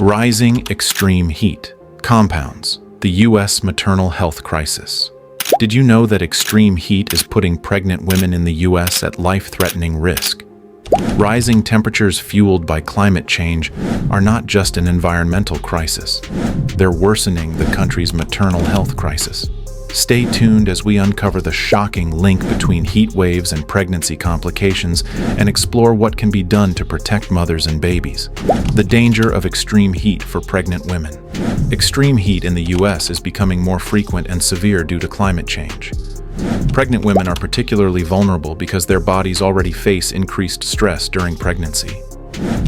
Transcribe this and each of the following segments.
Rising extreme heat compounds the U.S. maternal health crisis. Did you know that extreme heat is putting pregnant women in the U.S. at life-threatening risk? Rising temperatures fueled by climate change are not just an environmental crisis. They're worsening the country's maternal health crisis. Stay tuned as we uncover the shocking link between heat waves and pregnancy complications and explore what can be done to protect mothers and babies. The danger of extreme heat for pregnant women. Extreme heat in the U.S. is becoming more frequent and severe due to climate change. Pregnant women are particularly vulnerable because their bodies already face increased stress during pregnancy.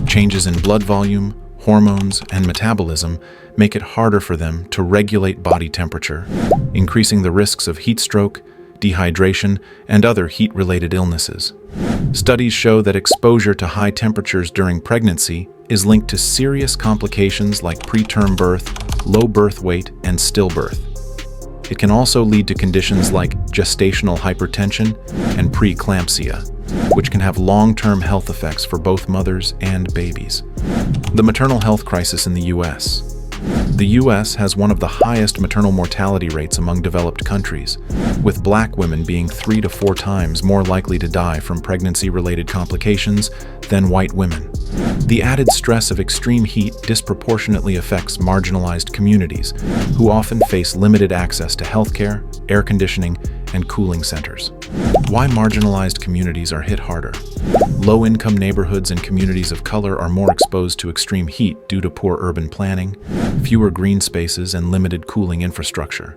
Changes in blood volume, hormones, and metabolism make it harder for them to regulate body temperature, increasing the risks of heat stroke, dehydration, and other heat-related illnesses. Studies show that exposure to high temperatures during pregnancy is linked to serious complications like preterm birth, low birth weight, and stillbirth. It can also lead to conditions like gestational hypertension and preeclampsia, which can have long-term health effects for both mothers and babies. The maternal health crisis in the U.S. The U.S. has one of the highest maternal mortality rates among developed countries, with Black women being 3 to 4 times more likely to die from pregnancy-related complications than white women. The added stress of extreme heat disproportionately affects marginalized communities, who often face limited access to healthcare, air conditioning, and cooling centers. Why marginalized communities are hit harder. Low-income neighborhoods and communities of color are more exposed to extreme heat due to poor urban planning, fewer green spaces, and limited cooling infrastructure.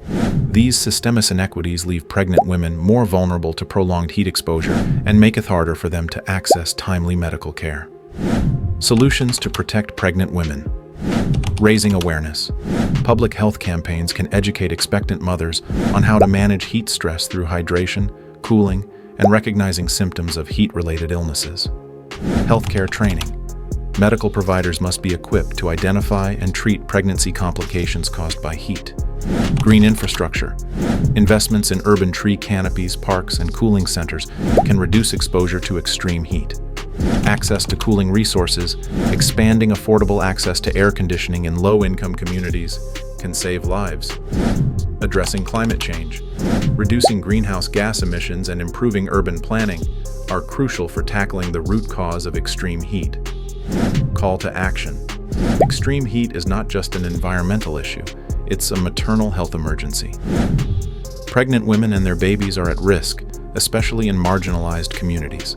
These systemic inequities leave pregnant women more vulnerable to prolonged heat exposure and make it harder for them to access timely medical care. Solutions to protect pregnant women. Raising awareness. Public health campaigns can educate expectant mothers on how to manage heat stress through hydration, cooling, and recognizing symptoms of heat-related illnesses. Healthcare training. Medical providers must be equipped to identify and treat pregnancy complications caused by heat. Green infrastructure. Investments in urban tree canopies, parks, and cooling centers can reduce exposure to extreme heat. Access to cooling resources. Expanding affordable access to air conditioning in low-income communities can save lives. Addressing climate change. Reducing greenhouse gas emissions and improving urban planning are crucial for tackling the root cause of extreme heat. Call to action. Extreme heat is not just an environmental issue, it's a maternal health emergency. Pregnant women and their babies are at risk, especially in marginalized communities.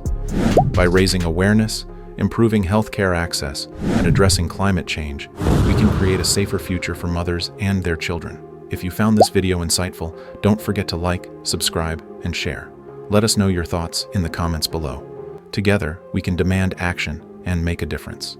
By raising awareness, improving healthcare access, and addressing climate change, we can create a safer future for mothers and their children. If you found this video insightful, don't forget to like, subscribe, and share. Let us know your thoughts in the comments below. Together, we can demand action and make a difference.